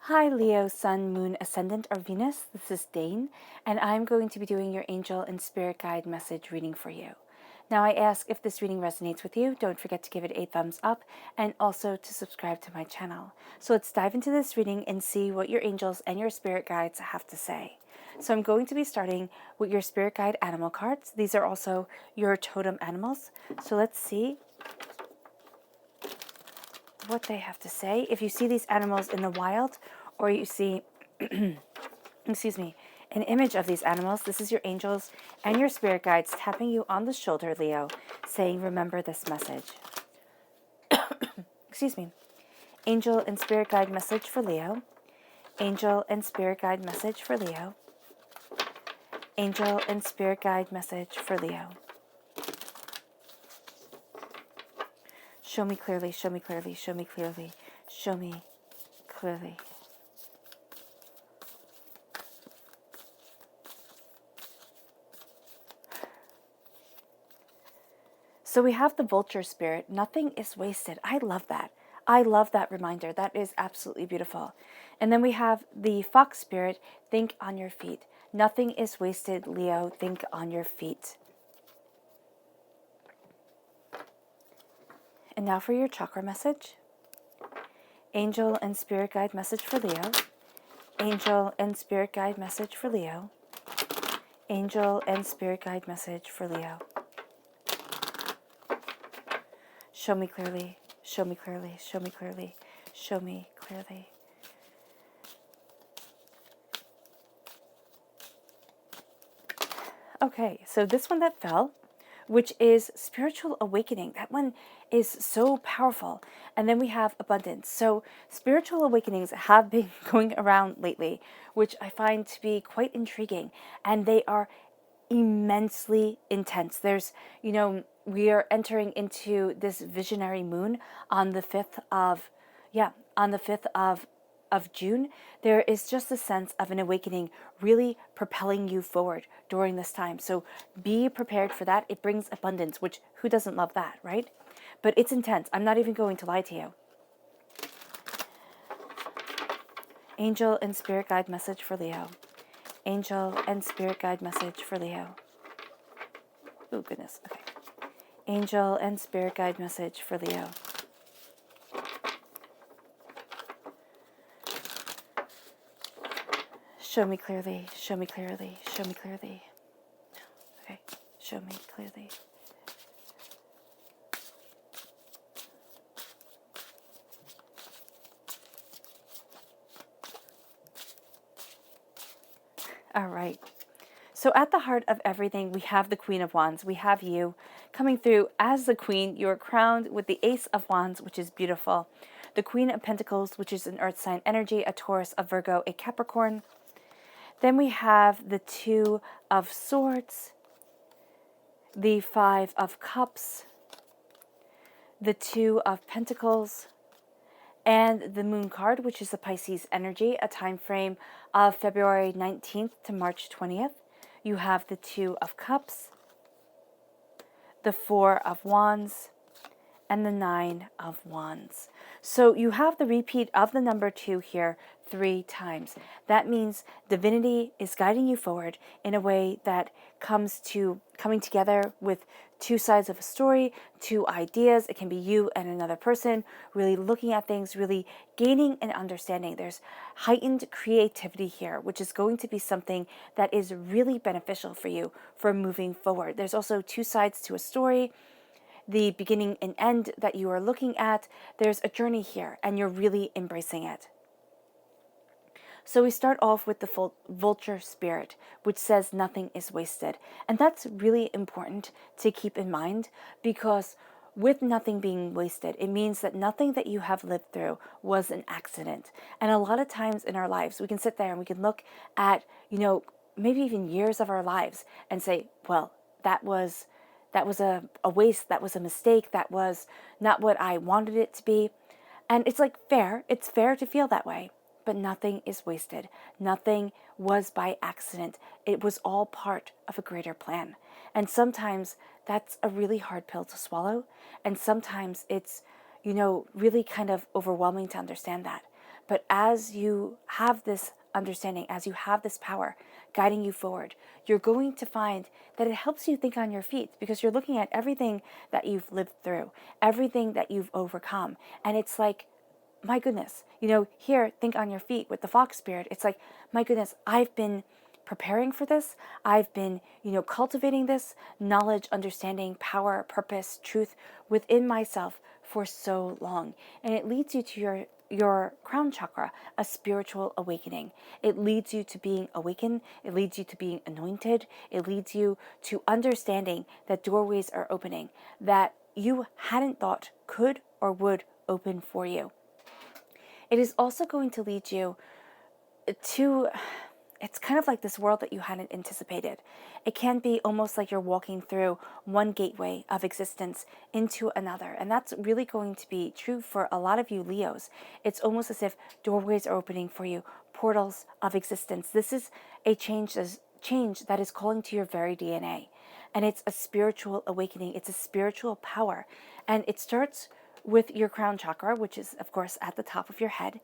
Hi Leo, Sun, Moon, Ascendant, or Venus. This is Dane, and I'm going to be doing your angel and spirit guide message reading for you. Now, I ask if this reading resonates with you, don't forget to give it a thumbs up and also to subscribe to my channel. So let's dive into this reading and see what your angels and your spirit guides have to say. So I'm going to be starting with your spirit guide animal cards. These are also your totem animals. So let's see what they have to say. If you see these animals in the wild, or you see, excuse me, an image of these animals, this is your angels and your spirit guides tapping you on the shoulder, Leo, saying, remember this message. Excuse me. Angel and spirit guide message for Leo. Angel and spirit guide message for Leo. Angel and spirit guide message for Leo. Show me clearly, show me clearly, show me clearly, show me clearly. So we have the Vulture Spirit. Nothing is wasted. I love that. I love that reminder. That is absolutely beautiful. And then we have the Fox Spirit. Think on your feet. Nothing is wasted, Leo. Think on your feet. And now for your chakra message. Angel and spirit guide message for Leo. Angel and spirit guide message for Leo. Angel and spirit guide message for Leo. Show me clearly, show me clearly, show me clearly, show me clearly. Okay, so this one that fell, which is spiritual awakening. That one is so powerful. And then we have abundance. So spiritual awakenings have been going around lately, which I find to be quite intriguing. And they are immensely intense. We are entering into this visionary moon on the 5th of June. There is just a sense of an awakening really propelling you forward during this time. So be prepared for that. It brings abundance, which who doesn't love that, right? But it's intense. I'm not even going to lie to you. Angel and spirit guide message for Leo. Angel and spirit guide message for Leo. Oh, goodness. Okay. Angel and spirit guide message for Leo. Show me clearly, show me clearly, show me clearly. Okay, show me clearly. All right. So at the heart of everything, we have the Queen of Wands. We have you coming through as the Queen. You are crowned with the Ace of Wands, which is beautiful. The Queen of Pentacles, which is an Earth sign energy, a Taurus, a Virgo, a Capricorn. Then we have the Two of Swords, the Five of Cups, the Two of Pentacles, and the Moon card, which is a Pisces energy, a time frame of February 19th to March 20th. You have the Two of Cups, the Four of Wands, and the Nine of Wands. So you have the repeat of the number 2 here 3 times. That means divinity is guiding you forward in a way that comes to coming together with two sides of a story, two ideas. It can be you and another person really looking at things, really gaining an understanding. There's heightened creativity here, which is going to be something that is really beneficial for you for moving forward. There's also two sides to a story, the beginning and end that you are looking at. There's a journey here, and you're really embracing it. So we start off with the Vulture Spirit, which says nothing is wasted. And that's really important to keep in mind, because with nothing being wasted, it means that nothing that you have lived through was an accident. And a lot of times in our lives, we can sit there and we can look at, maybe even years of our lives and say, well, that was a waste, that was a mistake, that was not what I wanted it to be. And it's it's fair to feel that way. But nothing is wasted. Nothing was by accident. It was all part of a greater plan. And sometimes that's a really hard pill to swallow. And sometimes it's, really kind of overwhelming to understand that. But as you have this understanding, as you have this power guiding you forward, you're going to find that it helps you think on your feet, because you're looking at everything that you've lived through, everything that you've overcome. And it's like, my goodness, here, think on your feet with the fox spirit. It's like, my goodness, I've been preparing for this. I've been, cultivating this knowledge, understanding, power, purpose, truth within myself for so long. And it leads you to your crown chakra, a spiritual awakening. It leads you to being awakened. It leads you to being anointed. It leads you to understanding that doorways are opening that you hadn't thought could or would open for you. It is also going to lead you to, it's kind of like this world that you hadn't anticipated. It can be almost like you're walking through one gateway of existence into another. And that's really going to be true for a lot of you Leos. It's almost as if doorways are opening for you, portals of existence. This is a change that is calling to your very DNA. And it's a spiritual awakening. It's a spiritual power. And it starts with your crown chakra, which is, of course, at the top of your head.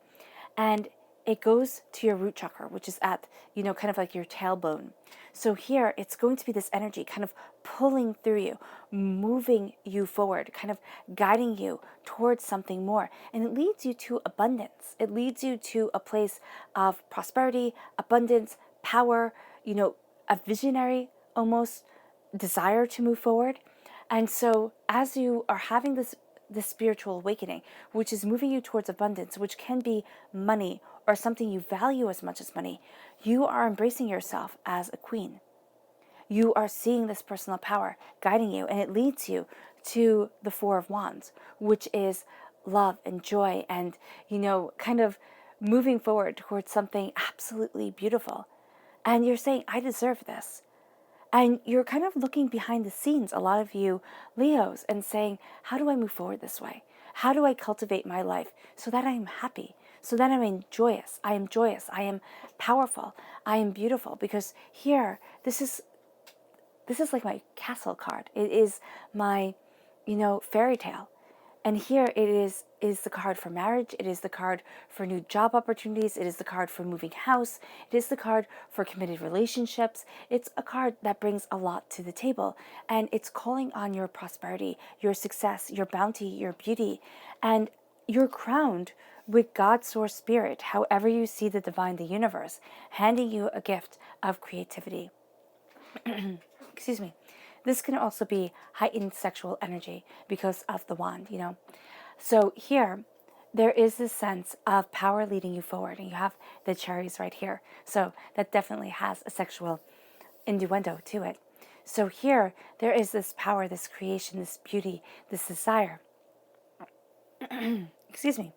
And it goes to your root chakra, which is at, kind of like your tailbone. So here, it's going to be this energy kind of pulling through you, moving you forward, kind of guiding you towards something more. And it leads you to abundance. It leads you to a place of prosperity, abundance, power, a visionary almost desire to move forward. And so as you are having this spiritual awakening, which is moving you towards abundance, which can be money or something you value as much as money, you are embracing yourself as a queen. You are seeing this personal power guiding you, and it leads you to the Four of Wands, which is love and joy and, kind of moving forward towards something absolutely beautiful. And you're saying, I deserve this. And you're kind of looking behind the scenes, a lot of you Leos, and saying, how do I move forward this way? How do I cultivate my life so that I am happy, so that I am joyous? I am joyous. I am powerful. I am beautiful. Because here, this is like my castle card. It is my, fairy tale. And here it is the card for marriage. It is the card for new job opportunities. It is the card for moving house. It is the card for committed relationships. It's a card that brings a lot to the table. And it's calling on your prosperity, your success, your bounty, your beauty. And you're crowned with God's source spirit, however you see the divine, the universe, handing you a gift of creativity. Excuse me. This can also be heightened sexual energy because of the wand, So here, there is this sense of power leading you forward, and you have the cherries right here. So that definitely has a sexual innuendo to it. So here, there is this power, this creation, this beauty, this desire. Excuse me.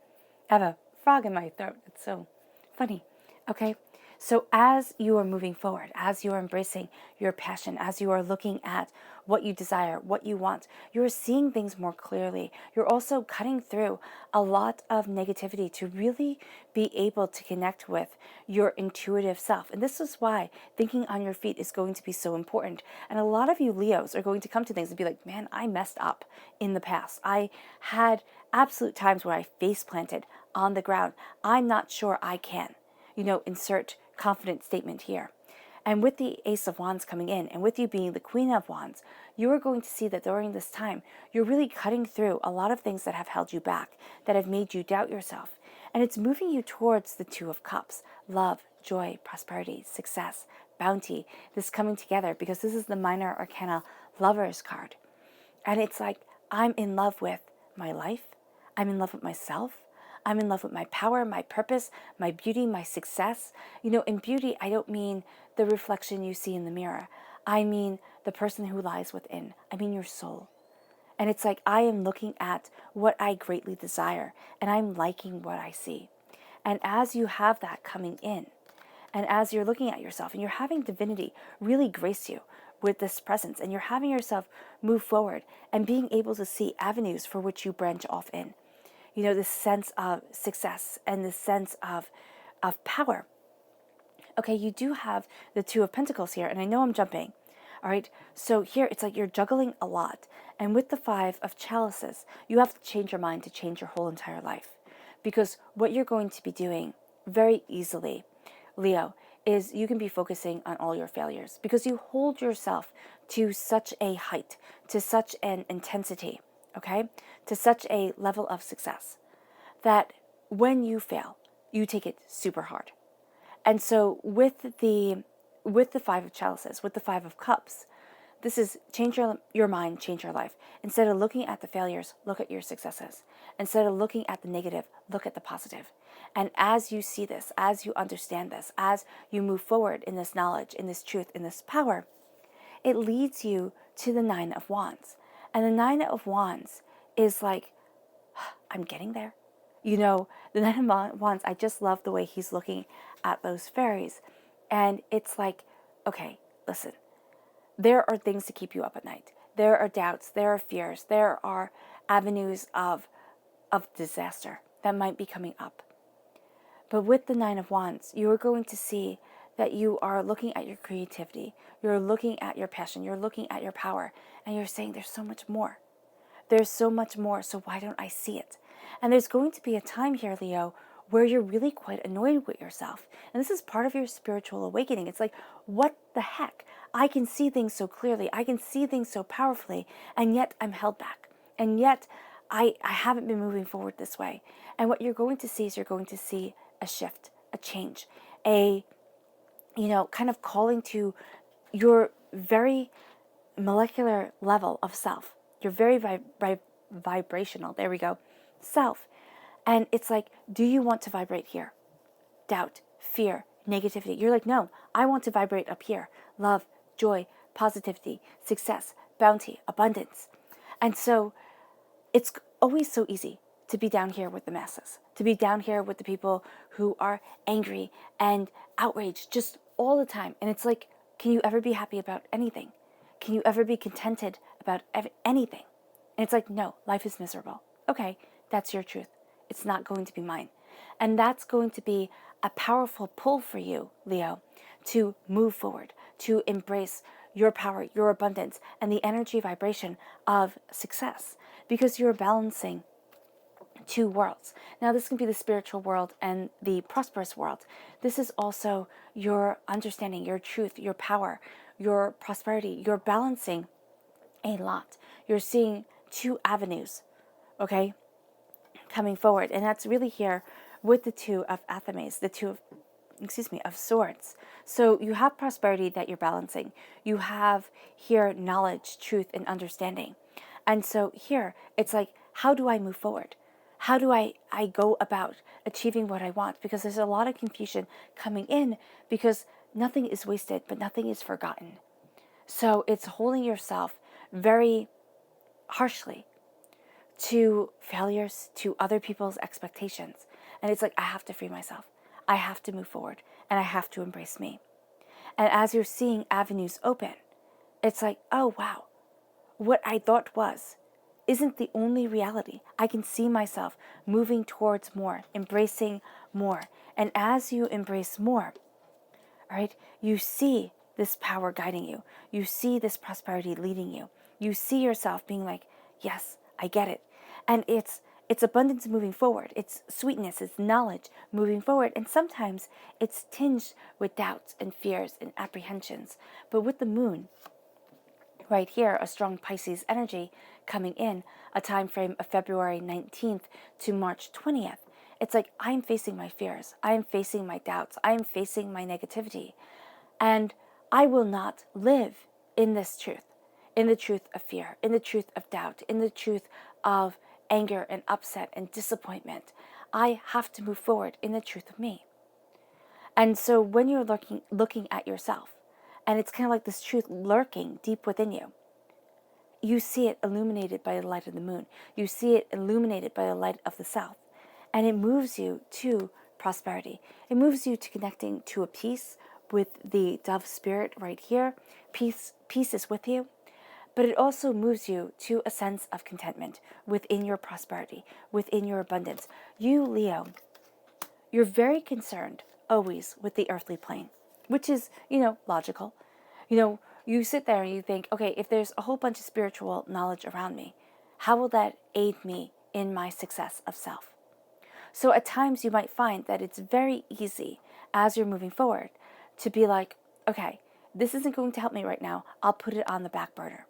I have a frog in my throat. It's so funny. Okay. So as you are moving forward, as you are embracing your passion, as you are looking at what you desire, what you want, you're seeing things more clearly. You're also cutting through a lot of negativity to really be able to connect with your intuitive self. And this is why thinking on your feet is going to be so important. And a lot of you Leos are going to come to things and be like, man, I messed up in the past. I had absolute times where I face planted on the ground. I'm not sure I can. Insert confident statement here. And with the Ace of Wands coming in, and with you being the Queen of Wands, you are going to see that during this time, you're really cutting through a lot of things that have held you back, that have made you doubt yourself. And it's moving you towards the Two of Cups, love, joy, prosperity, success, bounty, this coming together, because this is the Minor Arcana Lovers card. And it's like, I'm in love with my life. I'm in love with myself. I'm in love with my power, my purpose, my beauty, my success. In beauty, I don't mean the reflection you see in the mirror. I mean the person who lies within. I mean your soul. And it's like, I am looking at what I greatly desire, and I'm liking what I see. And as you have that coming in, and as you're looking at yourself, and you're having divinity really grace you with this presence, and you're having yourself move forward and being able to see avenues for which you branch off in. This sense of success and this sense of power. Okay, you do have the Two of Pentacles here, and I know I'm jumping. All right, so here it's like you're juggling a lot. And with the Five of Chalices, you have to change your mind to change your whole entire life. Because what you're going to be doing very easily, Leo, is you can be focusing on all your failures because you hold yourself to such a height, to such an intensity, okay, to such a level of success that when you fail, you take it super hard. And so with the Five of Chalices, with the Five of Cups, this is change your mind, change your life. Instead of looking at the failures, look at your successes. Instead of looking at the negative, look at the positive. And as you see this, as you understand this, as you move forward in this knowledge, in this truth, in this power, it leads you to the Nine of Wands. And the Nine of Wands is like, I'm getting there. You know, the Nine of Wands, I just love the way he's looking at those fairies. And it's like, okay, listen, there are things to keep you up at night. There are doubts, there are fears, there are avenues of disaster that might be coming up. But with the Nine of Wands, you are going to see that you are looking at your creativity, you're looking at your passion, you're looking at your power, and you're saying there's so much more. There's so much more, so why don't I see it? And there's going to be a time here, Leo, where you're really quite annoyed with yourself. And this is part of your spiritual awakening. It's like, what the heck? I can see things so clearly. I can see things so powerfully, and yet I'm held back. And yet I haven't been moving forward this way. And what you're going to see is you're going to see a shift, a change, kind of calling to your very molecular level of self. You're very vibrational. There we go. Self. And it's like, do you want to vibrate here? Doubt, fear, negativity. You're like, no, I want to vibrate up here. Love, joy, positivity, success, bounty, abundance. And so it's always so easy to be down here with the masses, to be down here with the people who are angry and outraged just all the time. And it's like, can you ever be happy about anything? Can you ever be contented about anything? And it's like, no, life is miserable. Okay, that's your truth. It's not going to be mine. And that's going to be a powerful pull for you, Leo, to move forward, to embrace your power, your abundance, and the energy vibration of success, because you're balancing two worlds. Now, this can be the spiritual world and the prosperous world. This is also your understanding, your truth, your power, your prosperity. You're balancing a lot. You're seeing two avenues, okay, coming forward. And that's really here with the Two of Athames, the Two of Swords. So you have prosperity that you're balancing. You have here knowledge, truth, and understanding. And so here, it's like, how do I move forward? How do I go about achieving what I want? Because there's a lot of confusion coming in because nothing is wasted, but nothing is forgotten. So it's holding yourself very harshly to failures, to other people's expectations. And it's like, I have to free myself. I have to move forward, and I have to embrace me. And as you're seeing avenues open, it's like, oh, wow, what I thought isn't the only reality. I can see myself moving towards more, embracing more. And as you embrace more, all right, you see this power guiding you. You see this prosperity leading you. You see yourself being like, yes, I get it. And it's abundance moving forward. It's sweetness, it's knowledge moving forward. And sometimes it's tinged with doubts and fears and apprehensions. But with the moon, right here, a strong Pisces energy coming in, a time frame of February 19th to March 20th. It's like, I'm facing my fears. I am facing my doubts. I am facing my negativity. And I will not live in this truth, in the truth of fear, in the truth of doubt, in the truth of anger and upset and disappointment. I have to move forward in the truth of me. And so when you're looking at yourself, and it's kind of like this truth lurking deep within you, you see it illuminated by the light of the moon. You see it illuminated by the light of the south. And it moves you to prosperity. It moves you to connecting to a peace with the dove spirit right here. Peace is with you. But it also moves you to a sense of contentment within your prosperity, within your abundance. You, Leo, you're very concerned always with the earthly plane, which is, logical. You sit there and you think, okay, if there's a whole bunch of spiritual knowledge around me, how will that aid me in my success of self? So at times you might find that it's very easy as you're moving forward to be like, okay, this isn't going to help me right now. I'll put it on the back burner.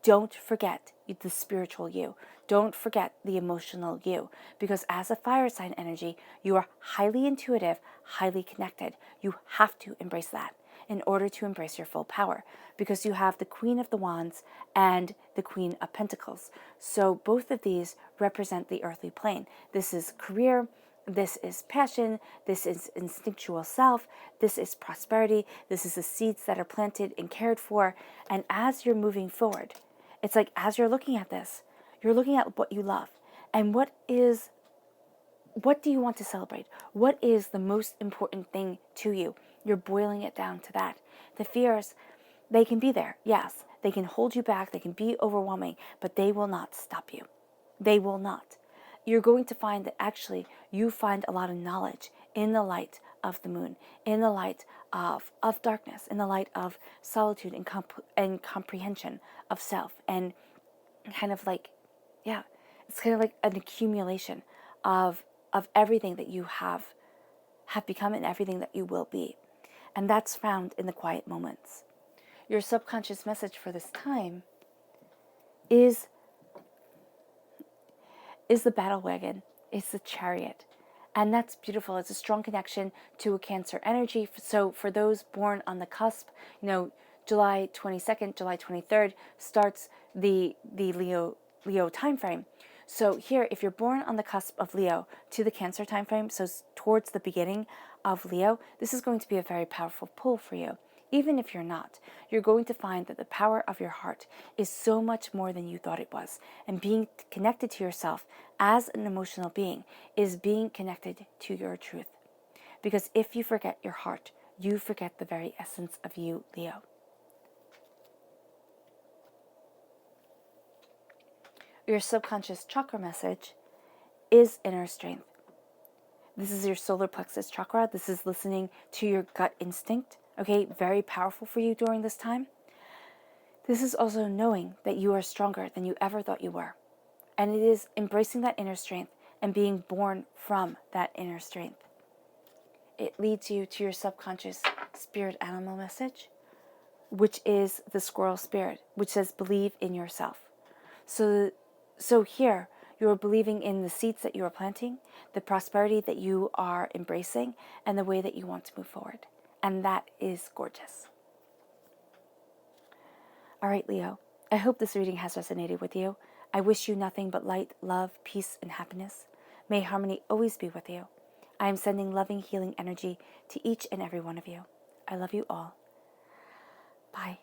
Don't forget the spiritual you. Don't forget the emotional you. Because as a fire sign energy, you are highly intuitive, highly connected. You have to embrace that in order to embrace your full power. Because you have the Queen of the Wands and the Queen of Pentacles. So both of these represent the earthly plane. This is career. This is passion, this is instinctual self, this is prosperity, this is the seeds that are planted and cared for. And as you're moving forward, it's like as you're looking at this, you're looking at what you love. And what do you want to celebrate? What is the most important thing to you? You're boiling it down to that. The fears, they can be there, yes. They can hold you back, they can be overwhelming, but they will not stop you. They will not. You're going to find that actually you find a lot of knowledge in the light of the moon, in the light of darkness, in the light of solitude and comprehension of self. And kind of like, yeah, it's kind of like an accumulation of everything that you have become and everything that you will be. And that's found in the quiet moments. Your subconscious message for this time is the battle wagon, it's the chariot. And that's beautiful. It's a strong connection to a Cancer energy. So for those born on the cusp, July 22nd, July 23rd starts the Leo time frame. So here, if you're born on the cusp of Leo to the Cancer time frame, so towards the beginning of Leo, this is going to be a very powerful pull for you. Even if you're not, you're going to find that the power of your heart is so much more than you thought it was. And being connected to yourself as an emotional being is being connected to your truth. Because if you forget your heart, you forget the very essence of you, Leo. Your subconscious chakra message is inner strength. This is your solar plexus chakra. This is listening to your gut instinct. Okay, very powerful for you during this time. This is also knowing that you are stronger than you ever thought you were. And it is embracing that inner strength and being born from that inner strength. It leads you to your subconscious spirit animal message, which is the squirrel spirit, which says believe in yourself. So here, you are believing in the seeds that you are planting, the prosperity that you are embracing, and the way that you want to move forward. And that is gorgeous. All right, Leo, I hope this reading has resonated with you. I wish you nothing but light, love, peace, and happiness. May harmony always be with you. I am sending loving, healing energy to each and every one of you. I love you all. Bye.